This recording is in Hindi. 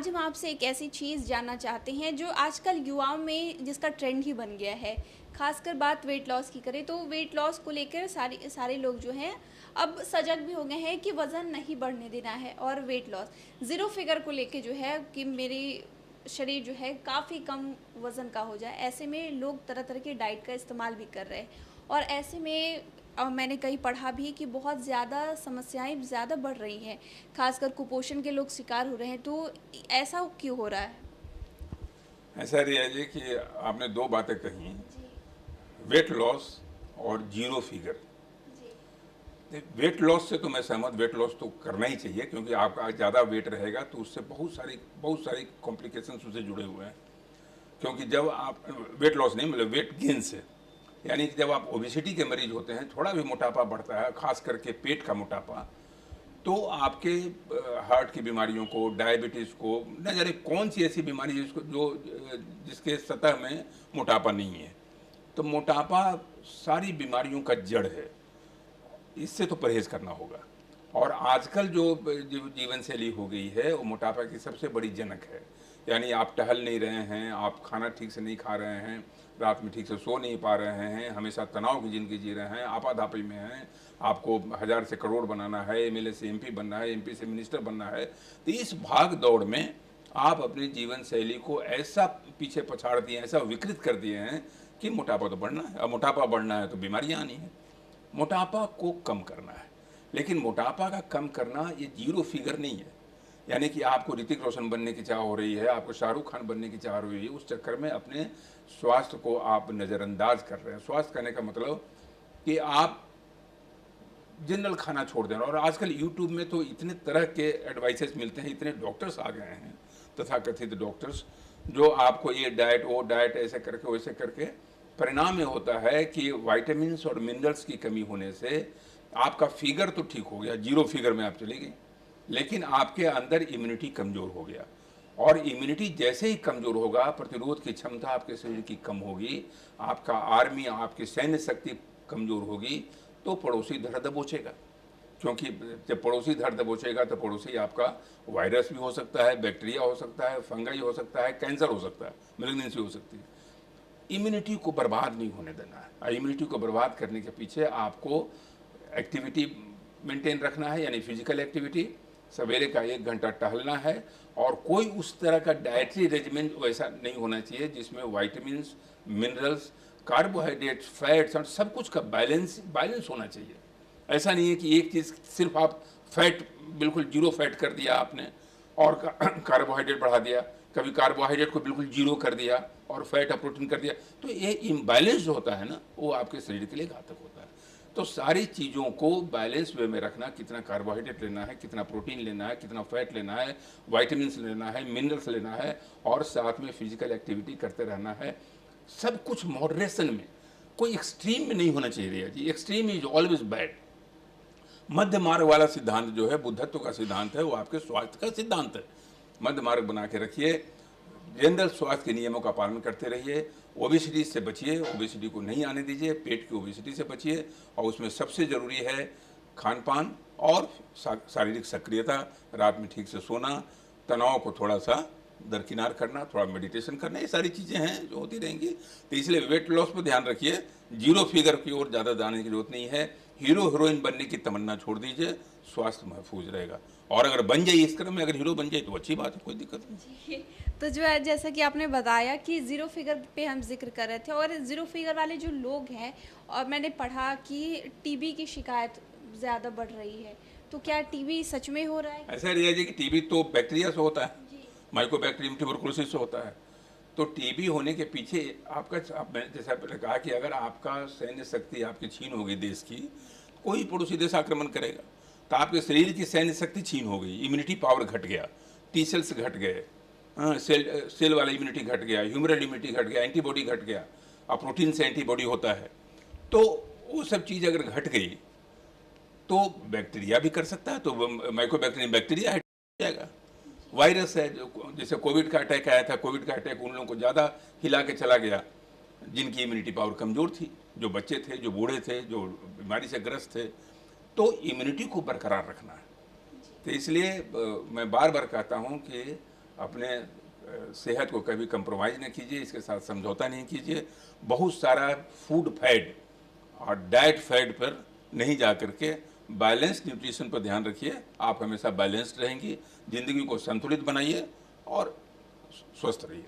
आज हम आपसे एक ऐसी चीज़ जानना चाहते हैं जो आजकल युवाओं में जिसका ट्रेंड ही बन गया है। ख़ासकर बात वेट लॉस की करें तो वेट लॉस को लेकर सारे लोग जो हैं अब सजग भी हो गए हैं कि वज़न नहीं बढ़ने देना है और वेट लॉस ज़ीरो फिगर को लेके जो है कि मेरी शरीर जो है काफ़ी कम वज़न का हो जाए। ऐसे में लोग तरह-तरह की डाइट का इस्तेमाल भी कर रहे हैं और ऐसे में मैंने कहीं पढ़ा भी कि बहुत ज़्यादा समस्याएँ ज़्यादा बढ़ रही हैं, ख़ासकर कुपोषण के लोग शिकार हो रहे हैं, तो ऐसा क्यों हो रहा है? ऐसा रिया जी कि आपने दो बातें कही, जी, वेट लॉस और जीरो फिगर। जी, वेट लॉस से तो मैं सहमत, वेट लॉस तो करना ही चाहिए क्योंकि आपका ज़्यादा वेट रहेगा तो उससे बहुत सारी कॉम्प्लिकेशंस उससे जुड़े हुए हैं। क्योंकि जब आप वेट लॉस नहीं मतलब वेट गेन से, यानी कि जब आप ओबेसिटी के मरीज होते हैं, थोड़ा भी मोटापा बढ़ता है, खास करके पेट का मोटापा, तो आपके हार्ट की बीमारियों को, डायबिटीज़ को, न जाने कौन सी ऐसी बीमारी जिसके सतह में मोटापा नहीं है। तो मोटापा सारी बीमारियों का जड़ है, इससे तो परहेज़ करना होगा। और आजकल जो जीवन शैली हो गई है वो मोटापा की सबसे बड़ी जनक है। यानी आप टहल नहीं रहे हैं, आप खाना ठीक से नहीं खा रहे हैं, रात में ठीक से सो नहीं पा रहे हैं, हमेशा तनाव की ज़िंदगी जी रहे हैं, आपाधापी में हैं, आपको 1000 से करोड़ बनाना है, एमएलए से एमपी बनना है, एमपी से मिनिस्टर बनना है। तो इस भाग दौड़ में आप अपनी जीवन शैली को ऐसा पीछे पछाड़ दिए हैं, ऐसा विकृत कर दिए हैं कि मोटापा तो बढ़ना है। अब मोटापा बढ़ना है तो बीमारियाँ आनी हैं। मोटापा को कम करना है, लेकिन मोटापा का कम करना ये जीरो फिगर नहीं है। यानी कि आपको ऋतिक रोशन बनने की चाह हो रही है, आपको शाहरुख खान बनने की चाह हो रही है, उस चक्कर में अपने स्वास्थ्य को आप नज़रअंदाज कर रहे हैं। स्वास्थ्य करने का मतलब कि आप जनरल खाना छोड़ देना। और आजकल यूट्यूब में तो इतने तरह के एडवाइसेस मिलते हैं, इतने डॉक्टर्स आ गए हैं, तथाकथित डॉक्टर्स, जो आपको ये डाइट वो डाइट ऐसे करके वैसे करके, परिणाम ये होता है कि वाइटामिन्स और मिनरल्स की कमी होने से आपका फिगर तो ठीक हो गया, जीरो फिगर में आप चली गई, लेकिन आपके अंदर इम्यूनिटी कमज़ोर हो गया। और इम्यूनिटी जैसे ही कमज़ोर होगा, प्रतिरोध की क्षमता आपके शरीर की कम होगी, आपका आर्मी, आपकी सैन्य शक्ति कमज़ोर होगी, तो पड़ोसी धड़ दबोचेगा। क्योंकि जब पड़ोसी धड़ दबोचेगा तो पड़ोसी आपका वायरस भी हो सकता है, बैक्टीरिया हो सकता है, फंगाई हो सकता है, कैंसर हो सकता है, मेलिग्नेंसी हो सकती है। इम्यूनिटी को बर्बाद नहीं होने देना है। इम्यूनिटी को बर्बाद करने के पीछे आपको एक्टिविटी मेंटेन रखना है, यानी फिजिकल एक्टिविटी, सवेरे का 1 घंटा टहलना है। और कोई उस तरह का डाइटरी रेजिमेंट वैसा नहीं होना चाहिए जिसमें वाइटामिन्स, मिनरल्स, कार्बोहाइड्रेट्स, फैट्स और सब कुछ का बैलेंस बैलेंस होना चाहिए। ऐसा नहीं है कि एक चीज़ सिर्फ आप फैट बिल्कुल जीरो फैट कर दिया आपने और कार्बोहाइड्रेट बढ़ा दिया, कभी कार्बोहाइड्रेट को बिल्कुल जीरो कर दिया और फैट और प्रोटीन कर दिया, तो ये इम्बैलेंस जो होता है ना, वो आपके शरीर के लिए घातक होता है। तो सारी चीज़ों को बैलेंस वे में रखना, कितना कार्बोहाइड्रेट लेना है, कितना प्रोटीन लेना है, कितना फैट लेना है, वाइटामिन लेना है, मिनरल्स लेना है, और साथ में फिजिकल एक्टिविटी करते रहना है। सब कुछ मॉडरेशन में, कोई एक्सट्रीम में नहीं होना चाहिए Riya ji. Extreme is always bad. मध्य मार्ग वाला सिद्धांत जो है, बुद्धत्व का सिद्धांत है, वो आपके स्वास्थ्य का सिद्धांत है। मध्य मार्ग बना के रखिए, जनरल स्वास्थ्य के नियमों का पालन करते रहिए, ओबेसिटी से बचिए, ओबेसिटी को नहीं आने दीजिए, पेट की ओबेसिटी से बचिए। और उसमें सबसे ज़रूरी है खान पान और शारीरिक सक्रियता, रात में ठीक से सोना, तनाव को थोड़ा सा दरकिनार करना, थोड़ा मेडिटेशन करना, ये सारी चीज़ें हैं जो होती रहेंगी। तो इसलिए वेट लॉस पर ध्यान रखिए, जीरो फिगर की ओर ज़्यादा जाने की जरूरत नहीं है। हीरो हीरोइन बनने की तमन्ना छोड़ दीजिए, स्वास्थ्य महफूज रहेगा। और अगर बन जाइए इस क्रम में, अगर हीरो बन जाए तो अच्छी बात है, कोई दिक्कत नहीं। जी। तो जो है जैसा कि आपने बताया कि ज़ीरो फिगर पे हम ज़िक्र कर रहे थे और ज़ीरो फिगर वाले जो लोग हैं और मैंने पढ़ा कि टीबी की शिकायत ज़्यादा बढ़ रही है। तो क्या टीबी सच में हो रहा है? ऐसा रिया जी कि टीबी तो बैक्टीरिया से होता है, जी, माइकोबैक्टीरियम ट्यूबरकुलोसिस से होता है। तो टीबी होने के पीछे मैंने जैसा पहले कहा कि अगर आपका सैन्य शक्ति आपकी छीन होगी देश की, कोई पड़ोसी देश आक्रमण करेगा तो आपके शरीर की सैन्य शक्ति छीन हो गई, इम्यूनिटी पावर घट गया, टी सेल्स घट गए, हाँ, सेल वाला इम्यूनिटी घट गया, ह्यूमरल इम्यूनिटी घट गया, एंटीबॉडी घट गया। और प्रोटीन से एंटीबॉडी होता है। तो वो सब चीज़ अगर घट गई तो बैक्टीरिया भी कर सकता है, तो माइकोबैक्टीरियम बैक्टीरिया है जाएगा। वायरस है, जो जैसे कोविड का अटैक आया था, कोविड का अटैक उन लोगों को ज़्यादा हिला के चला गया जिनकी इम्यूनिटी पावर कमज़ोर थी, जो बच्चे थे, जो बूढ़े थे, जो बीमारी से ग्रस्त थे। तो इम्यूनिटी को बरकरार रखना है। तो इसलिए मैं बार बार कहता हूँ कि अपने सेहत को कभी कंप्रोमाइज़ न कीजिए, इसके साथ समझौता नहीं कीजिए। बहुत सारा फूड फैड और डाइट फैड पर नहीं जा करके बैलेंस न्यूट्रिशन पर ध्यान रखिए। आप हमेशा बैलेंस्ड रहेंगी, ज़िंदगी को संतुलित बनाइए और स्वस्थ रहिए।